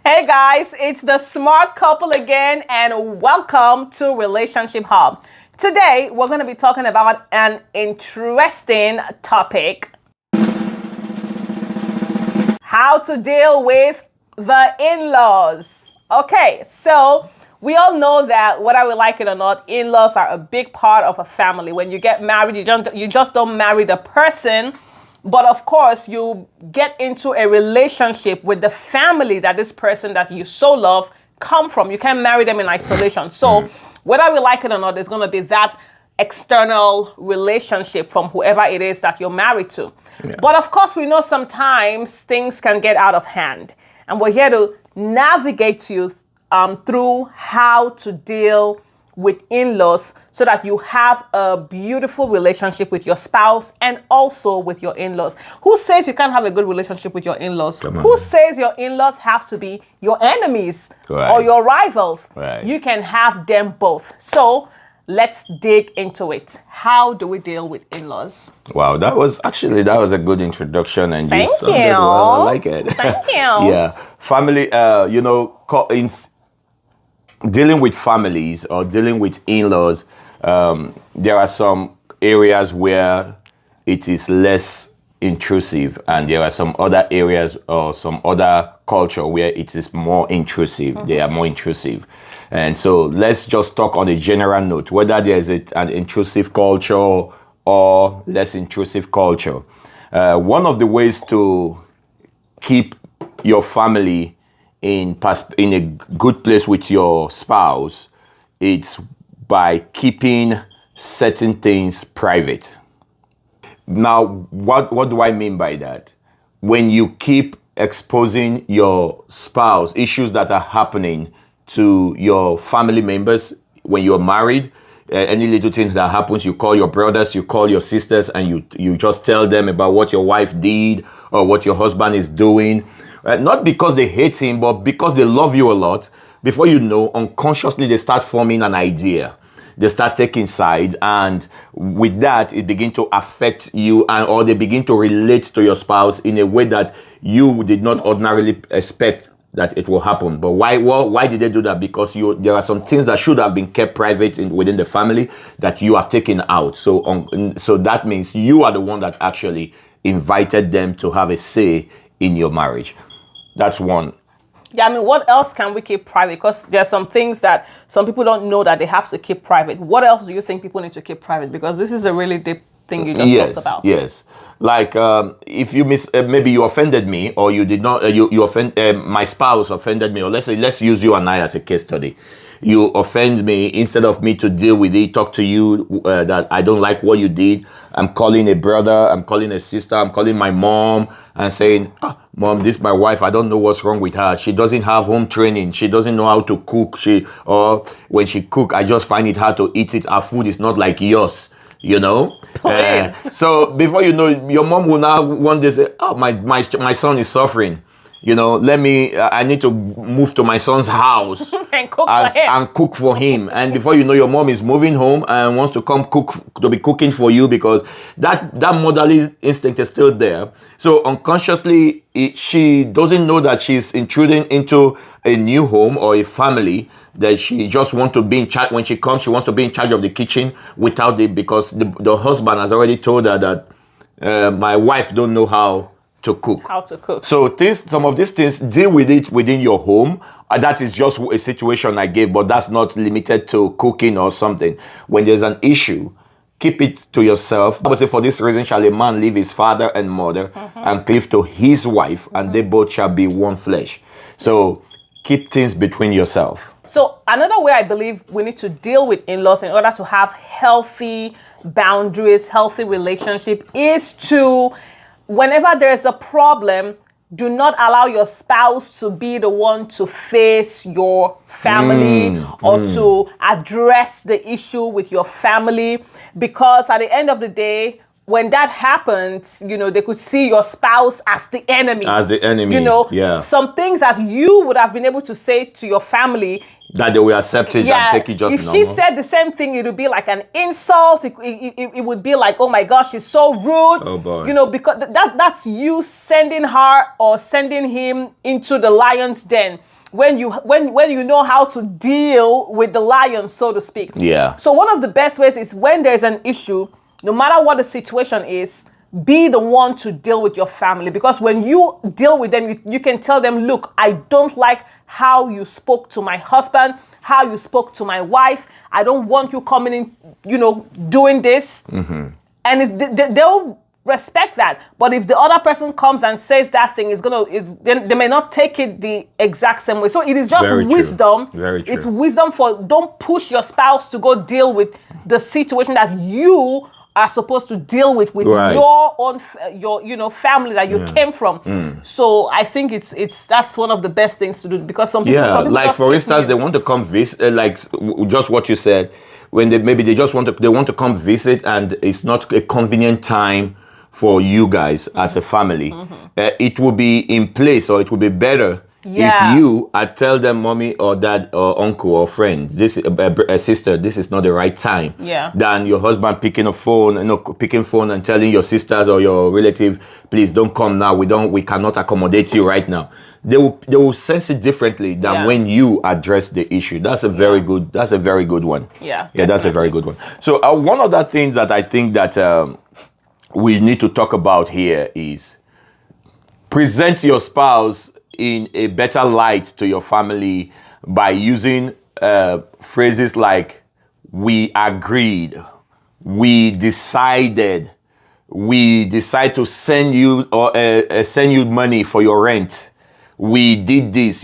Hey guys, it's the smart couple again, and welcome to Relationship Hub. Today, we're going to be talking about an interesting topic: how to deal with the in-laws. Okay, so we all know that whether we like it or not, in-laws are a big part of a family. When you get married, you just don't marry the person. But of course, you get into a relationship with the family that this person that you so love come from. You can't marry them in isolation. So whether we like it or not, there's going to be that external relationship from whoever it is that you're married to. Yeah. But of course, we know sometimes things can get out of hand. And we're here to navigate you through how to deal with in-laws so that you have a beautiful relationship with your spouse and also with your in-laws. Who says you can't have a good relationship with your in-laws? Who says your in-laws have to be your enemies or your rivals? You can have them both. So let's dig into it. How do we deal with in-laws? Wow, that was a good introduction, and Thank you. Well. I like it. Thank you. Yeah, family. Dealing with families or dealing with in-laws, there are some areas where it is less intrusive, and there are some other areas or some other culture where it is more intrusive. They are more intrusive. And so let's just talk on a general note, whether there's an intrusive culture or less intrusive culture. One of the ways to keep your family in a good place with your spouse, it's by keeping certain things private. Now, what do I mean by that? When you keep exposing your spouse issues that are happening to your family members when you're married, any little thing that happens, you call your brothers, you call your sisters, and you just tell them about what your wife did or what your husband is doing. Not because they hate him, but because they love you a lot. Before you know, unconsciously they start forming an idea. They start taking sides, and with that, it begins to affect you, or they begin to relate to your spouse in a way that you did not ordinarily expect that it will happen. But why? Well, why did they do that? Because there are some things that should have been kept private within the family that you have taken out. So that means you are the one that actually invited them to have a say in your marriage. That's one. Yeah, I mean, what else can we keep private? Because there are some things that some people don't know that they have to keep private. What else do you think people need to keep private? Because this is a really deep thing you just talked about. Yes. Like if you maybe you offended me, or you did not, my spouse offended me, or let's use you and I as a case study. You offend me, instead of me to deal with it, talk to you that I don't like what you did. I'm calling a brother, I'm calling a sister, I'm calling my mom and saying, Mom, this is my wife. I don't know what's wrong with her. She doesn't have home training. She doesn't know how to cook. Or when she cook, I just find it hard to eat it. Our food is not like yours. So before you know, your mom will now one day say, my son is suffering. I need to move to my son's house and cook for him. And before you know, your mom is moving home and wants to come to be cooking for you, because that motherly instinct is still there. So unconsciously, she doesn't know that she's intruding into a new home or a family, that she just wants to be in charge. When she comes, she wants to be in charge of the kitchen because the husband has already told her that my wife don't know how to cook. So some of these things, deal with it within your home. That is just a situation I gave, but that's not limited to cooking or something. When there's an issue, keep it to yourself. I would say, for this reason shall a man leave his father and mother and cleave to his wife, and they both shall be one flesh. So keep things between yourself. So another way I believe we need to deal with in-laws in order to have healthy boundaries, healthy relationship, is to, whenever there's a problem, do not allow your spouse to be the one to face your family or to address the issue with your family. Because at the end of the day, when that happens, they could see your spouse as the enemy. Some things that you would have been able to say to your family, that they will accept it and take it just normal. If she said the same thing, it would be like an insult. It would be like, oh my gosh, she's so rude. Oh boy. Because that's you sending her or sending him into the lion's den. when you know how to deal with the lion, so to speak. Yeah. So one of the best ways is when there's an issue, no matter what the situation is, be the one to deal with your family. Because when you deal with them, you can tell them, look, I don't like how you spoke to my husband, how you spoke to my wife. I don't want you coming in, doing this. Mm-hmm. And they'll respect that. But if the other person comes and says that thing, then they may not take it the exact same way. So it is just Very wisdom. True. Very true. It's wisdom don't push your spouse to go deal with the situation that you are supposed to deal with Right. your own family that you came from. So I think that's one of the best things to do, because some people like for just instance, they want to come visit, just what you said, when they just want to come visit, and it's not a convenient time for you guys as a family. It will be in place, or it will be better if you tell them, mommy or dad or uncle or friend, this sister, this is not the right time. Yeah. Than your husband picking phone and telling your sisters or your relative, please don't come now. We cannot accommodate you right now. They will sense it differently than when you address the issue. That's a very good one. Yeah. Yeah, that's a very good one. So one other thing that I think that we need to talk about here is present your spouse in a better light to your family by using phrases like "we agreed," "we decided," "we decide to send you money for your rent," "we did this."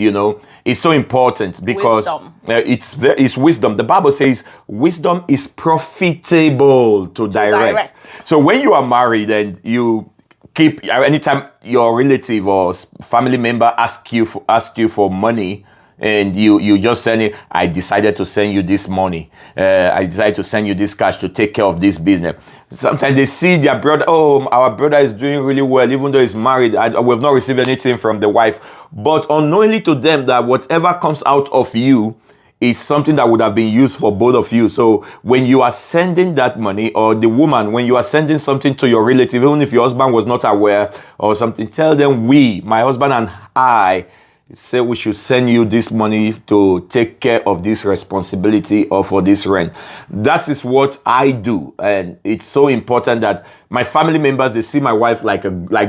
It's so important because it's wisdom. The Bible says wisdom is profitable to direct. So when you are married and you keep, anytime your relative or family member ask you for money, and you just send it, I decided to send you this money. I decided to send you this cash to take care of this business. Sometimes they see their brother, our brother is doing really well, even though he's married. We've not received anything from the wife. But unknowingly to them, that whatever comes out of you is something that would have been used for both of you. So when you are sending that money, or the woman, when you are sending something to your relative, even if your husband was not aware or something, tell them, my husband and I, say we should send you this money to take care of this responsibility or for this rent. That is what I do. And it's so important that my family members, they see my wife like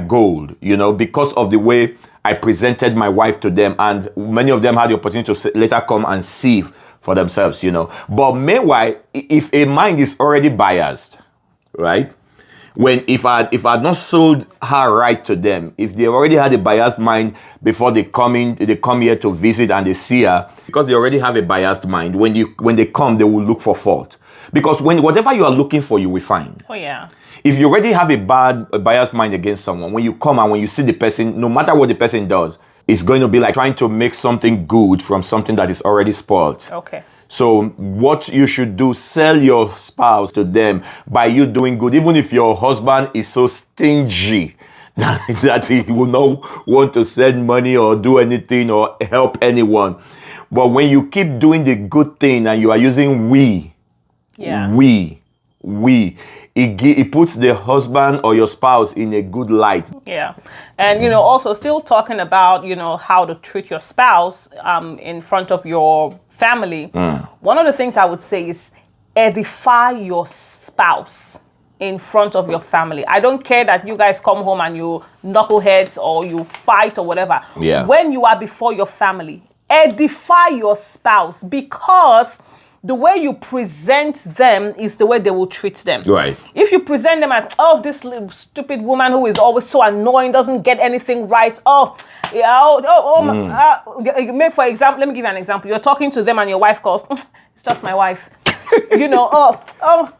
gold, because of the way I presented my wife to them. And many of them had the opportunity to later come and see for themselves, But meanwhile, if a mind is already biased, right? If I had not sold her right to them, if they already had a biased mind before they come here to visit and they see her, because they already have a biased mind, when they come, they will look for fault. Because whatever you are looking for, you will find. Oh yeah. If you already have a biased mind against someone, when you come and when you see the person, no matter what the person does, it's going to be like trying to make something good from something that is already spoiled. Okay. So what you should do, sell your spouse to them by you doing good. Even if your husband is so stingy that he will not want to send money or do anything or help anyone. But when you keep doing the good thing and you are using it puts the husband or your spouse in a good light. Yeah. And, also still talking about, how to treat your spouse in front of your family. One of the things I would say is edify your spouse in front of your family. I don't care that you guys come home and you knuckleheads or you fight or whatever. Yeah. When you are before your family, edify your spouse, because the way you present them is the way they will treat them. Right. If you present them as, this little stupid woman who is always so annoying, doesn't get anything right. For example, let me give you an example. You're talking to them and your wife calls, it's just my wife.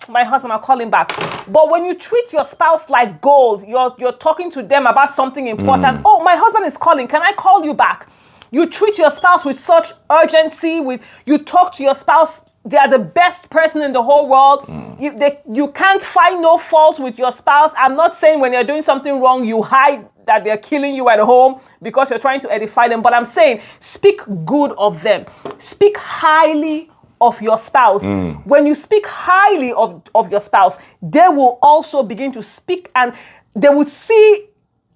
My husband, I'll call him back. But when you treat your spouse like gold, you're talking to them about something important. My husband is calling. Can I call you back? You treat your spouse with such urgency. You talk to your spouse. They are the best person in the whole world. You can't find no fault with your spouse. I'm not saying when you're doing something wrong, you hide that they're killing you at home because you're trying to edify them. But I'm saying, speak good of them. Speak highly of your spouse. When you speak highly of your spouse, they will also begin to speak, and they would see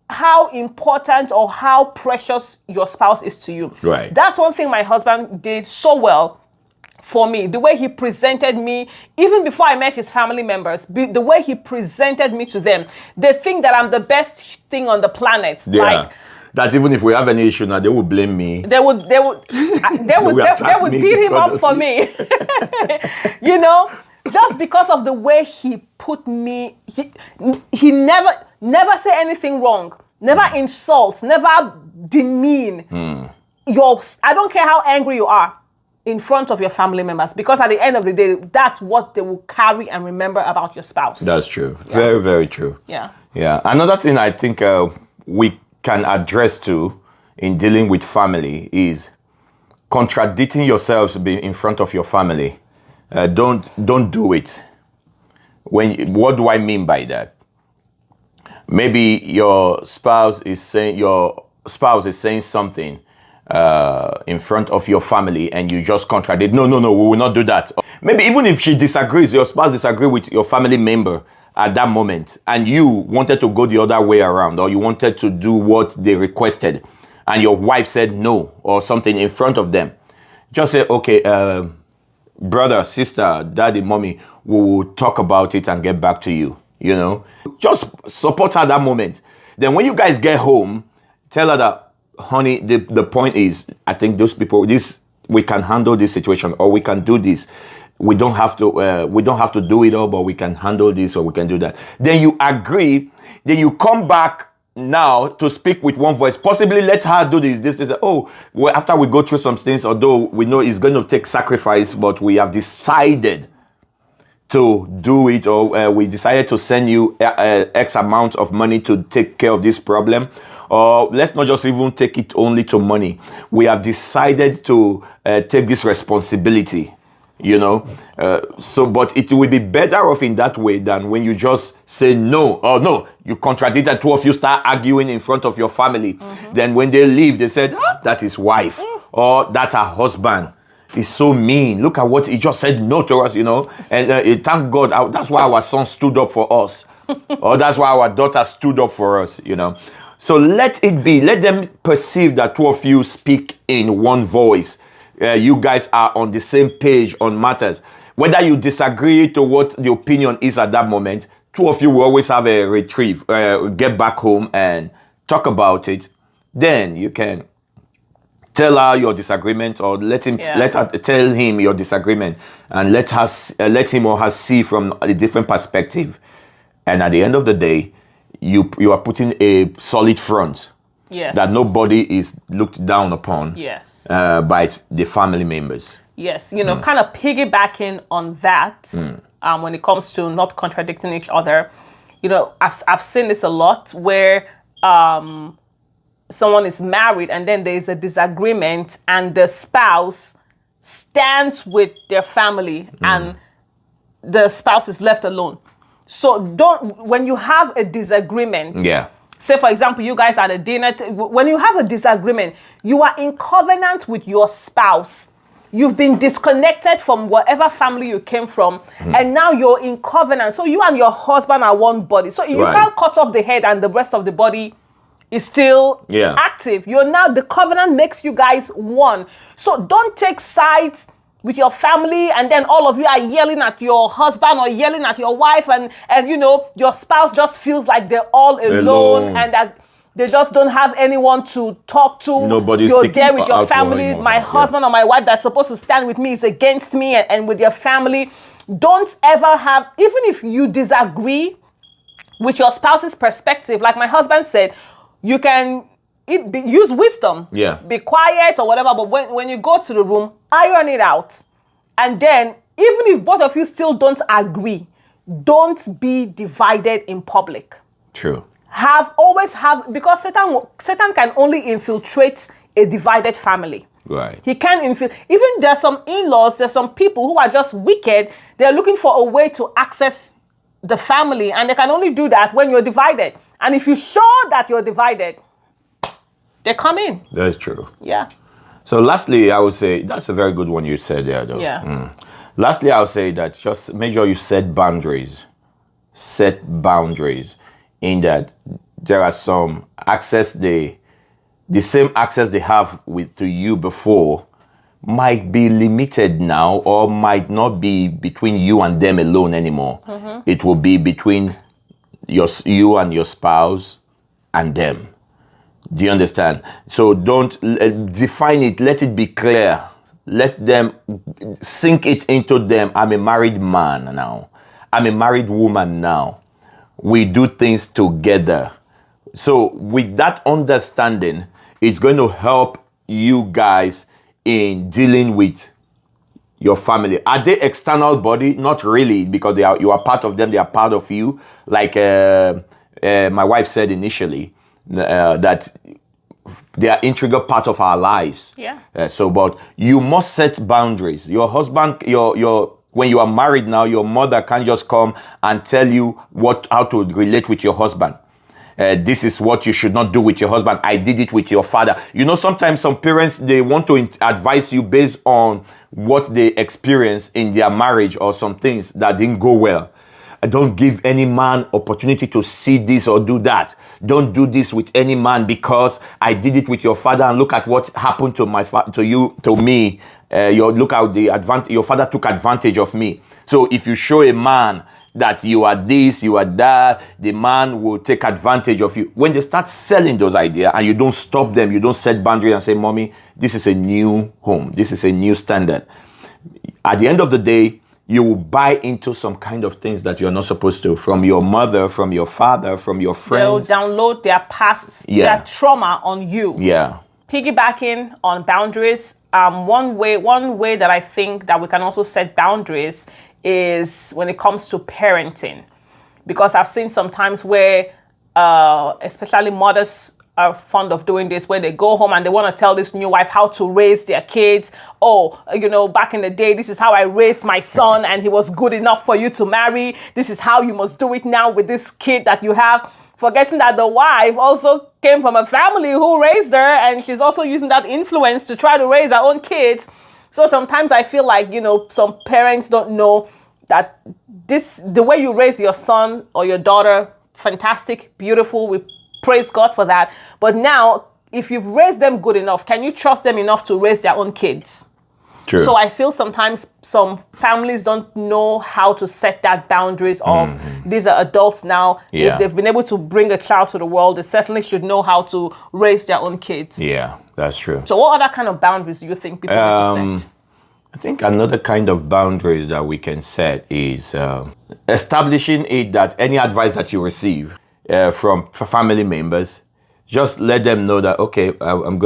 how important or how precious your spouse is to you. Right. That's one thing my husband did so well for me. The way he presented me, even before I met his family members, the way he presented me to them, they think that I'm the best thing on the planet. Yeah. Like, that even if we have an issue now, they will blame me. They would beat him up for me. You know, just because of the way he put me, he never say anything wrong, never insults, never demean. I don't care how angry you are in front of your family members, because at the end of the day, that's what they will carry and remember about your spouse. That's true. Yeah. Very, very true. Yeah. Yeah. Another thing I think we can address too in dealing with family is contradicting yourselves in front of your family. Don't do it. What do I mean by that? Maybe your spouse is saying something in front of your family, and you just contradict. No, we will not do that. Maybe even if your spouse disagrees with your family member at that moment, and you wanted to go the other way around, or you wanted to do what they requested, and your wife said no or something in front of them, just say, okay, brother, sister, daddy, mommy, we will talk about it and get back to you. You know, just support her that moment. Then when you guys get home, tell her that, honey, the point is, I think those people, we can handle this situation, or we can do this. We don't have to do it all, but we can handle this, or we can do that. Then you agree. Then you come back now to speak with one voice. Possibly let her do this. Oh, well, after we go through some things, although we know it's going to take sacrifice, but we have decided to do it, or we decided to send you X amount of money to take care of this problem. Or let's not just even take it only to money. We have decided to take this responsibility. You know, but it will be better off in that way than when you just say no, or no, you contradict, and two of you start arguing in front of your family. Then when they leave, they said, that is wife, or that's her husband. He's so mean. Look at what he just said no to us, you know. And thank God, that's why our son stood up for us. Or that's why our daughter stood up for us, you know. So let it be. Let them perceive that two of you speak in one voice. You guys are on the same page on matters. Whether you disagree to what the opinion is at that moment, two of you will always have a retrieve, get back home and talk about it. Then you can tell her your disagreement, or let her tell him your disagreement, and let him or her see from a different perspective. And at the end of the day, you are putting a solid front. Yes. That nobody is looked down upon. Yes. By the family members. Yes, you know, kind of piggybacking on that, when it comes to not contradicting each other. You know, I've seen this a lot where someone is married and then there is a disagreement, and the spouse stands with their family and the spouse is left alone. So when you have a disagreement, say for example, you guys are at a dinner, when you have a disagreement, you are in covenant with your spouse. You've been disconnected from whatever family you came from, and now you're in covenant. So you and your husband are one body. So you can't cut off the head and the rest of the body is still active. The covenant makes you guys one. So don't take sides with your family, and then all of you are yelling at your husband or yelling at your wife, and you know, your spouse just feels like they're all alone and that they just don't have anyone to talk to. Nobody's You're there with your family. My husband or my wife that's supposed to stand with me is against me, and with your family. Don't ever have, even if you disagree with your spouse's perspective, like my husband said, you can use wisdom. Be quiet or whatever, but when you go to the room, iron it out. And then, even if both of you still don't agree, don't be divided in public. True. Because Satan can only infiltrate a divided family. Right. He can infiltrate. Even there's some in-laws, there's some people who are just wicked. They're looking for a way to access the family, and they can only do that when you're divided. And if you show that you're divided, they come in. That's true. Yeah. So lastly, I would say, that's a very good one you said there, though. Yeah. Lastly, I would say that just make sure you set boundaries. Set boundaries in that there are some access the same access they have to you before might be limited now, or might not be between you and them alone anymore. It will be between you and your spouse and them. Do you understand? So don't define it. Let it be clear. Let them sink it into them. I'm a married man now. I'm a married woman now. We do things together. So with that understanding, it's going to help you guys in dealing with your family. Are they external body? Not really, because you are part of them. They are part of you. Like my wife said initially, that they are integral part of our lives. Yeah. But you must set boundaries. Your husband, when you are married now, your mother can't just come and tell you how to relate with your husband. This is what you should not do with your husband. I did it with your father. Sometimes some parents, they want to advise you based on what they experience in their marriage or some things that didn't go well. Don't give any man opportunity to see this or do that. Don't do this with any man because I did it with your father and look at what happened to me. Look how your father took advantage of me. So if you show a man that you are this, you are that, the man will take advantage of you. When they start selling those ideas and you don't stop them, you don't set boundaries and say, Mommy, this is a new home. This is a new standard. At the end of the day, you will buy into some kind of things that you're not supposed to, from your mother, from your father, from your friends. They'll download their past, their trauma on you. Yeah. Piggybacking on boundaries, one way that I think that we can also set boundaries is when it comes to parenting. Because I've seen sometimes where, especially mothers are fond of doing this, where they go home and they want to tell this new wife how to raise their kids. Oh, back in the day, this is how I raised my son and he was good enough for you to marry. This is how you must do it now with this kid that you have. Forgetting that the wife also came from a family who raised her, and she's also using that influence to try to raise her own kids. So sometimes I feel like, some parents don't know that the way you raise your son or your daughter, fantastic, beautiful, we praise God for that. But now, if you've raised them good enough, can you trust them enough to raise their own kids? True. So I feel sometimes some families don't know how to set that boundaries of these are adults now. Yeah. If they've been able to bring a child to the world, they certainly should know how to raise their own kids. Yeah, that's true. So what other kind of boundaries do you think people need to set? I think another kind of boundaries that we can set is establishing it that any advice that you receive from family members, just let them know that, okay, we're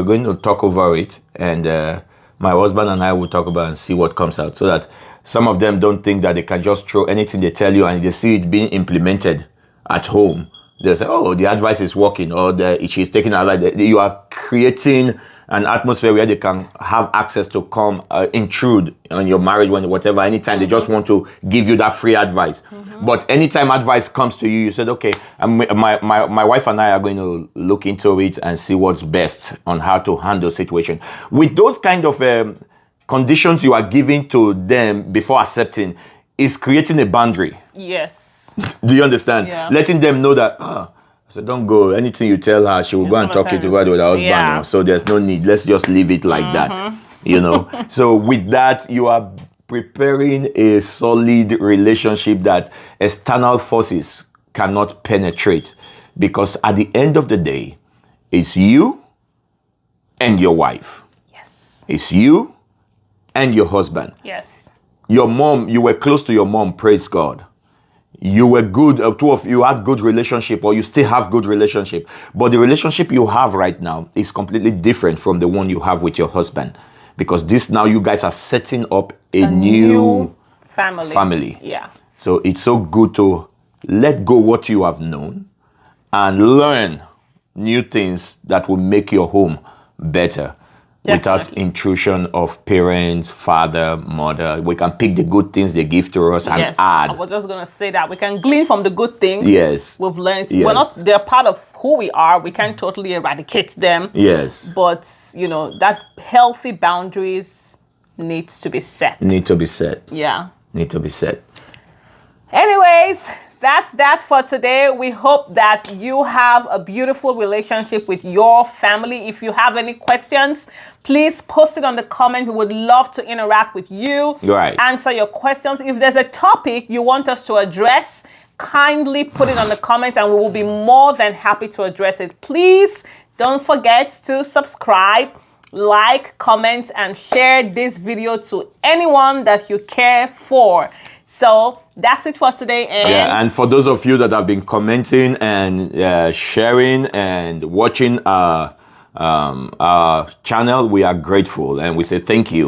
going to talk over it, and my husband and I will talk about and see what comes out, so that some of them don't think that they can just throw anything they tell you and they see it being implemented at home. They say, oh, the advice is working, or she's taking advice. You are creating an atmosphere where they can have access to come intrude on your marriage, whatever, anytime they just want to give you that free advice. But anytime advice comes to you, you said, okay, my wife and I are going to look into it and see what's best on how to handle situation. With those kind of conditions you are giving to them before accepting, is creating a boundary. Yes. Do you understand? Yeah. Letting them know that, so don't go. Anything you tell her, she will go and talk it to her with her husband. Yeah. So there's no need. Let's just leave it like that. So with that, you are preparing a solid relationship that external forces cannot penetrate. Because at the end of the day, it's you and your wife. Yes. It's you and your husband. Yes. Your mom, you were close to your mom, praise God. You were good, two of you had good relationship, or you still have good relationship. But the relationship you have right now is completely different from the one you have with your husband. Because this now you guys are setting up a new family. Yeah. So it's so good to let go what you have known and learn new things that will make your home better. Definitely. Without intrusion of parents, father, mother. We can pick the good things they give to us and add. I was just going to say that. We can glean from the good things we've learned. Yes. They're part of who we are. We can't totally eradicate them. Yes. But, that healthy boundaries needs to be set. Need to be set. Yeah. Need to be set. Anyways, that's that for today. We hope that you have a beautiful relationship with your family. If you have any questions, please post it on the comment. We would love to interact with you, Right. answer your questions. If there's a topic you want us to address, kindly put it on the comments and we will be more than happy to address it. Please don't forget to subscribe, like, comment, and share this video to anyone that you care for. So that's it for today. And for those of you that have been commenting and sharing and watching our channel, we are grateful and we say thank you.